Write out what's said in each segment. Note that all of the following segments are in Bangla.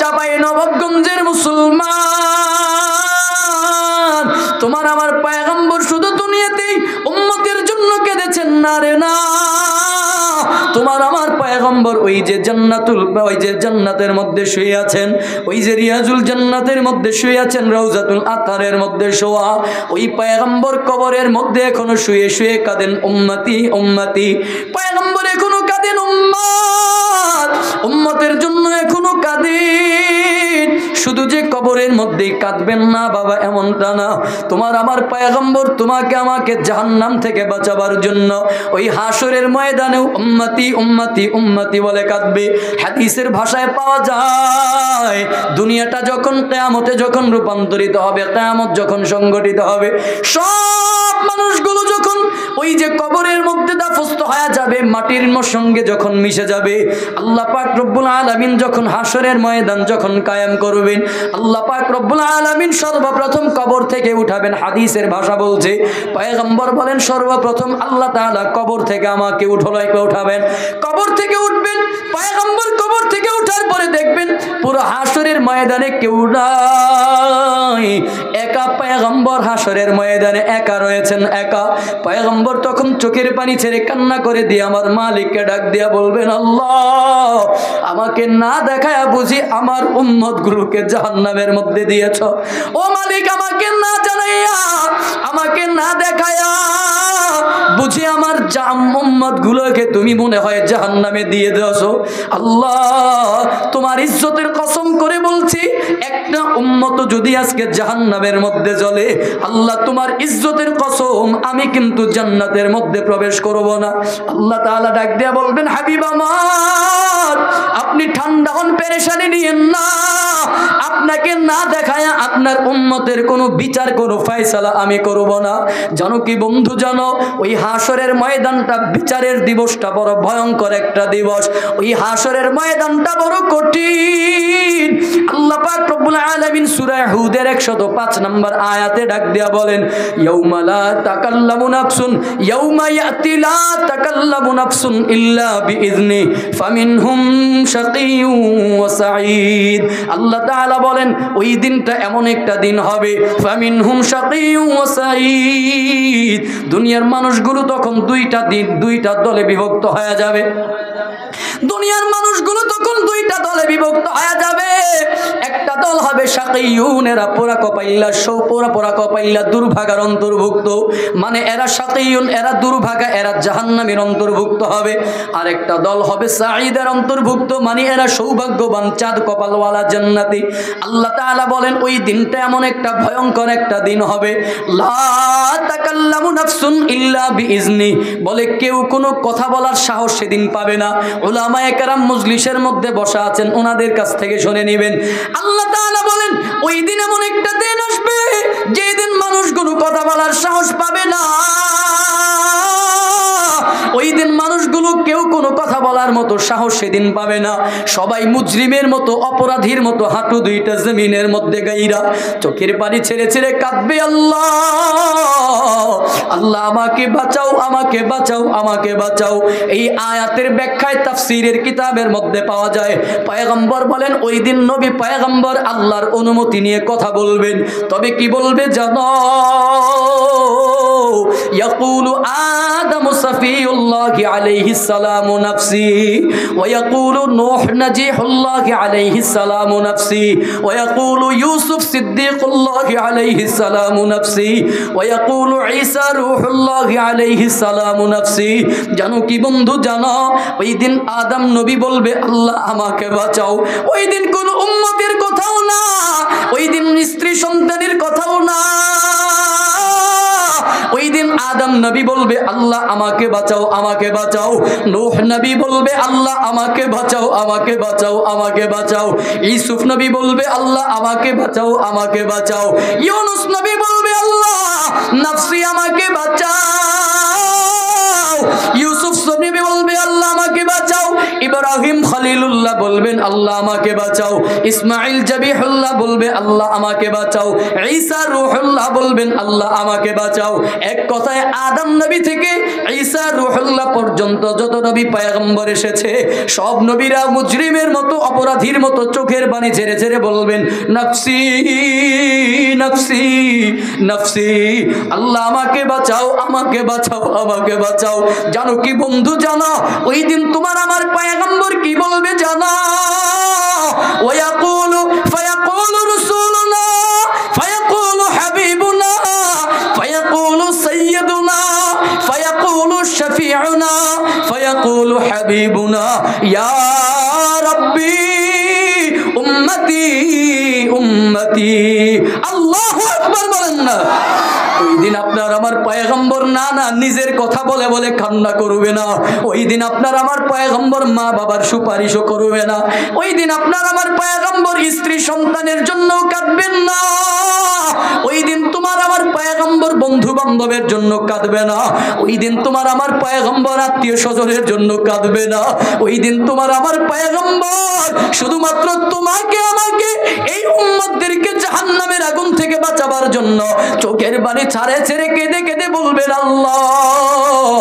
চাপাই নবাবগঞ্জের মুসলমান, তোমার আমার পয়গম্বর শুধু দুনিয়াতেই উম্মতের জন্য কেঁদেছেন না রে না, তোমার আমার পয়গম্বর ওই যে জান্নাতের মধ্যে শুয়ে আছেন, ওই যে রিয়াজুল জান্নাতের মধ্যে শুয়ে আছেন, রওজাতুল আতহারের মধ্যে শোয়া ওই পয়গম্বর কবরের মধ্যে এখনো শুয়ে শুয়ে কাঁদেন উম্মতি উম্মতি। পয়গম্বর এখনো কাঁদেন উম্মত, উম্মতের জন্য এখনো কাঁদেন। শুধু যে কবরের মধ্যেই কাঁদবেন না বাবা এমনটা না, তোমার আমার পয়গম্বর তোমাকে আমাকে জাহান্নাম থেকে বাঁচাবার জন্য ওই হাসরের ময়দানেও উম্মতি উম্মতি উম্মতি বলে কাঁদবে। হাদিসের ভাষায় পাওয়া যায় দুনিয়াটা যখন কিয়ামতে যখন রূপান্তরিত হবে, কিয়ামত যখন সংগঠিত হবে, সব মানুষগুলো যখন ওই যে কবরের মধ্যে দাফস্ত হয়ে যাবে, মাটির সঙ্গে যখন মিশে যাবে, আল্লাহ পাক রব্বুল আলামিন যখন হাসরের ময়দান যখন কায়েম করবেন, আল্লাহ পাক রব্বুল আলামিন সর্বপ্রথম কবর থেকে উঠাবেন। হাদিসের ভাষা বলছে, পয়গম্বর বলেন সর্বপ্রথম আল্লাহ তাআলা কবর থেকে আমাকে উঠাবেন। কবর থেকে উঠবেন পয়গম্বর, কবর থেকে উঠার পরে দেখবেন পুরো হাসরের ময়দানে কেউ নাই, একা পয়গম্বর হাসরের ময়দানে একা রয়েছেন, একা। পয়গম্বর তখন চোখের পানি ছেড়ে কান্না করে দিয়ে আমার মালিককে ডাক দিয়া বলবেন, আল্লাহ আমাকে না দেখায়া বুঝি আমার উম্মত গুলোকে জাহান্নামের মধ্যে দিয়েছ, ও মালিক আমাকে না জানাইয়া আমাকে না দেখায়া বুঝি আমার উম্মত গুলোকে তুমি মনে হয় জাহান্নামে দিয়ে দিয়েছো। আল্লাহ তোমার ইজ্জতের কসম করে বলছি, একটা উম্মত যদি আজকে জাহান্নামের মধ্যে জ্বলে, আল্লাহ তোমার ইজ্জতের কসম আমি কিন্তু জান্নাতের মধ্যে প্রবেশ করব না। আল্লাহ তাআলা ডাক দিয়া বলবেন, হাবিব আমার আপনি ঠান্ডা হন, পেরেশানি নিয়েন না, আপনাকে না দেখায়া আপনার উম্মতের কোনো বিচার কোনো ফয়সালা আমি করব না। জানো কি বন্ধু, জানো ওই হাসরের ময়দানটা, বিচারের দিবসটা বড় ভয়ঙ্কর একটা দিবস, ওই হাসরের ময়দানটা বড় কঠিন। আল্লাহ পাক রব্বুল আলামিন সূরা হুদের 105 নম্বর আয়াতে ডাক দিয়া বলেন, ইয়াউমা লা তাকাল্লামু নাফসুন ইয়াউমা ইয়াতি লা তাকাল্লামু নাফসুন ইল্লা বিইذনি ফামিনহুম শাকিয়্যুন ওয়া সাঈদ। আল্লাহ তাআলা বলেন ওই দিনটা এমন একটা দিন হবে, ফামিনহুম শাকিয়্যুন ওয়া সাঈদ, দুনিয়ার মানুষগুলো তখন দুইটা দলে বিভক্ত হয়ে যাবে। দুনিয়ার মানুষগুলো তখন দুইটা দলে বিভক্ত হয়ে যাবে। একটা দল হবে শাকিয়ুন, এরা পোড়া কপাইল্লা, পোড়া কপাইল্লা দুর্ভাগার অন্তর্ভুক্ত, মানে এরা শাকিয়ুন, এরা দুর্ভাগা, এরা জাহান্নামের অন্তর্ভুক্ত হবে। আর একটা দল হবে সাঈদের অন্তর্ভুক্ত, মানে এরা সৌভাগ্যবান, চাঁদ কপালওয়ালা জান্নাতি। আল্লাহ তাআলা বলেন ওই দিনটা এমন একটা ভয়ঙ্কর একটা দিন হবে, লা তাকাল্লামু নাফসুন ইল্লা বিইذনি, বলে কেউ কোনো কথা বলার সাহস সেদিন পাবে না। উলামায়ে কেরাম মজলিসের মধ্যে বসা আছেন, ওনাদের কাছ থেকে শুনে নেবেন। আল্লাহ তাআলা বলেন ওই দিন এমন একটা দিন আসবে যেই দিন মানুষগুলো কথা বলার সাহস পাবে না। ওই দিন মানুষগুলো কেউ কোনো কথা বলার মতো সাহস সেদিন পাবে না। সবাই মুজরিমের মতো, অপরাধীর মতো হাঁটু দুইটা জমিনের মধ্যে গাইরা চোখের পানি ছেড়ে ছেড়ে কাঁদবে, আল্লাহ আল্লাহ আমাকে বাঁচাও, আমাকে বাঁচাও, আমাকে বাঁচাও। এই আয়াতের ব্যাখ্যায় তাফসীরের কিতাবের মধ্যে পাওয়া যায়, পয়গম্বর বলেন ওই দিন নবী পয়গম্বর আল্লাহর অনুমতি নিয়ে কথা বলবেন। তবে কি বলবে জানো? ইয়াকুলু আদমু সাফিউল্লাহি আলাইহিস সালামু নাফসি ওয়া ইয়াকুলু নূহ নাজিহুল্লাহি আলাইহিস সালামু নাফসি ওয়া ইয়াকুলু ইউসুফ সিদ্দিকুল্লাহি আলাইহিস সালামু নাফসি ওয়া ইয়াকুলু ঈসা রূহুল্লাহি আলাইহিস সালামু নাফসি। জানো কি বন্ধু, জানো ওই দিন আদম নবী বলবে আল্লাহ আমাকে বাঁচাও। ওই দিন কোন উম্মতের কথাও না, ওই দিন স্ত্রী সন্তানের কথাও না, ওই দিন আদম নবী বলবে আল্লাহ আমাকে বাঁচাও, আমাকে বাঁচাও। নূহ নবী বলবে আল্লাহ আমাকে বাঁচাও, আমাকে বাঁচাও, আমাকে বাঁচাও। ইউসুফ নবী বলবে আল্লাহ আমাকে বাঁচাও, আমাকে বাঁচাও। ইউনুস নবী বলবে আল্লাহ নাফসি আমাকে বাঁচাও। ইউসুফ নবী বলবে আল্লাহ আমাকে বাঁচাও, ইব্রাহিম খলিলুল্লাহ বলবেন আল্লাহ আমাকে বাঁচাও, ইসমাইল জাবিহুল্লাহ বলবে আল্লাহ আমাকে বাঁচাও, ঈসা রূহুল্লাহ বলবেন আল্লাহ আমাকে বাঁচাও। এক কথায় আদম নবী থেকে ঈসা রূহুল্লাহ পর্যন্ত যত নবী পয়গম্বর এসেছে সব নবীরা মুজরিমের মতো, অপরাধীর মতো চোখের পানি ঝেড়ে ঝেড়ে বলবেন নফসি নফসি নফসি, আল্লাহ আমাকে বাঁচাও, আমাকে বাঁচাও, আমাকে বাঁচাও। জানো কি বন্ধু, জানো ওই দিন তোমার আমার পয়গম্বর কি বলবে জানো? ওয়ায়াকুলু ফায়াকুলু রাসূলুনা ফায়াকুলু হাবিবুনা ফায়াকুলু সাইয়্যিদুনা ফায়াকুলু শাফিউনা ফায়াকুলু হাবিবুনা ইয়া রাব্বি উম্মতি উম্মতি। আল্লাহু আকবার বলেন না। ওই দিন আপনার আমার পয়গম্বর না না নিজের কথা বলে বলে কান্না করবে না। ওই দিন আপনার আমার পয়গম্বর মা বাবার সুপারিশও করবে না। ওই দিন আপনার আমার পয়গম্বর স্ত্রী সন্তানের জন্য কাঁদবেন না। ওই দিন তোমার আমার পয়গম্বর বন্ধু বান্ধবের জন্য কাঁদবে না। ওই দিন তোমার আমার পয়গম্বর আত্মীয় স্বজনের জন্য কাঁদবে না। ওই দিন তোমার আমার পয়গম্বর শুধুমাত্র তোমাকে আমাকে এই উম্মতদেরকে জাহান্নামের আগুন থেকে বাঁচাবার জন্য চোখের পানি ছাড়ে ছেড়ে কেঁদে কেঁদে বলবেন আল্লাহ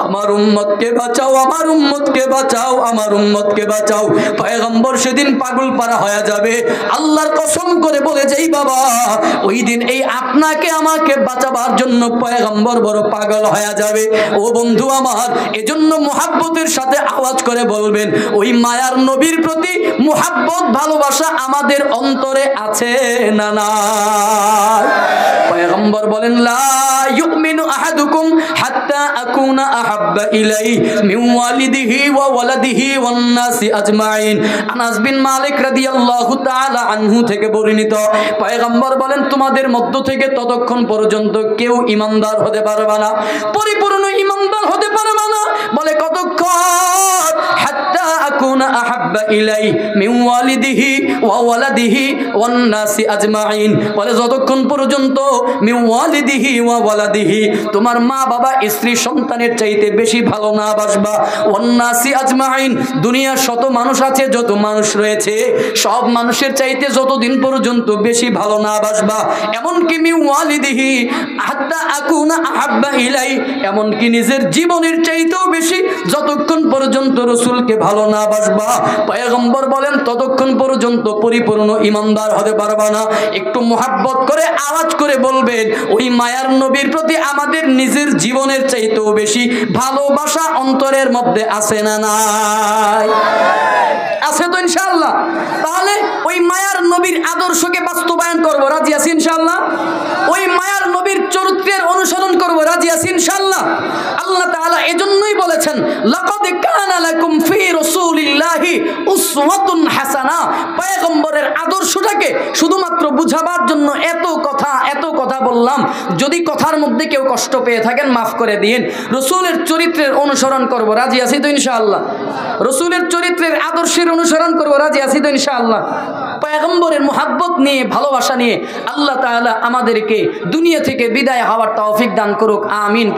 আমার উম্মতকে বাঁচাও, আমার উম্মতকে বাঁচাও, আমার উম্মতকে বাঁচাও। পয়গম্বর সেদিন পাগল পারা হয়ে যাবে। আল্লাহর কসম করে বলে যাই বাবা, ওই দিন এই আপনাকে আমাকে বাঁচাবার জন্য পয়গম্বর বড় পাগল হয়ে যাবে। ও বন্ধু আমার, এজন্য মুহাব্বতের সাথে আওয়াজ করে বলবেন ওই মায়ার নবীর প্রতি মুহাব্বত ভালোবাসা আমাদের অন্তরে আছে না না? পয়গম্বর বলেন লা ইউমিনু আহাদুকুম হাত্তা আকুনা আহাব্বা ইলাইহি মিন ওয়ালিদিহি ওয়া ওয়ালাদিহি ওয়ান নাসি আজমাইন। আনাস বিন মালিক রাদিয়াল্লাহু তাআলা আনহু থেকে বর্ণিত, পয়গম্বর বলেন তোমাদের মধ্য থেকে ততক্ষণ পর্যন্ত কেউ ঈমানদার হতে পারবে না, পরিপূর্ণ ঈমানদার হতে পারবে না। বলে কতক্ষণ? হাত্তা আকুনা আহাব্বা ইলাইহি মিন ওয়ালিদিহি ওয়া ওয়ালাদিহি ওয়ান নাসি আজমাইন। বলে যতক্ষণ পর্যন্ত মিন ওয়ালিদিহি ওয়া ওয়ালাদিহি তোমার মা বাবা স্ত্রী সন্তানের চাইতে বেশি ভালো না বাসবা, ওয়ান নাসি আজমাইন দুনিয়ার শত মানুষ আছে, যত মানুষ রয়েছে সব মানুষের চাইতে যতদিন পর্যন্ত বেশি ভালো না বাসবা, এমনকি মিন ওয়ালিদিহি হাত্তা আকুনা আহাব্বা ইলাইহি এমনকি নিজের জীবনের চাইতেও বেশি যতক্ষণ পর্যন্ত রাসূলকে ভালো না বাসবা, পয়গম্বর বলেন ততক্ষণ পর্যন্ত পরিপূর্ণ ঈমানদার হতে পারবা না। একটু মুহাব্বত করে আওয়াজ করে বলবেন ওই মায়ার নবীর প্রতি আমাদের নিজের জীবনের চাইতেও বেশি ভালোবাসা অন্তরের মধ্যে আছে না নাই? আছে তো ইনশাআল্লাহ। তাহলে ওই মায়ার নবীর আদর্শকে বাস্তবায়ন করব, রাজি আছি ইনশাআল্লাহ? ওই মায়ার নবীর চরিত্রের অনুসরণ করব, রাজি আছি ইনশাআল্লাহ? আল্লাহ তাআলা এজন্যই বলেছেন লাকাদ কানা লাকুম ফি রাসূলিল্লাহি উসওয়াতুন হাসানা। পয়গম্বরের আদর্শটাকে শুধুমাত্র বুঝাবার জন্য এত কথা বললাম। যদি কথার মধ্যে কেউ কষ্ট পেয়ে থাকেন মাফ করে দিন। রাসূলের চরিত্রের অনুসরণ করব, রাজি আছি তো ইনশাআল্লাহ? রাসূলের চরিত্রের আদর্শের অনুসরণ করব, রাজি আছি তো ইনশাআল্লাহ? পয়গম্বরের মুহাব্বত নিয়ে, ভালোবাসা নিয়ে আল্লাহ তাআলা আমাদেরকে দুনিয়া থেকে বিদায় হওয়ার তৌফিক দান করুক, আমিন।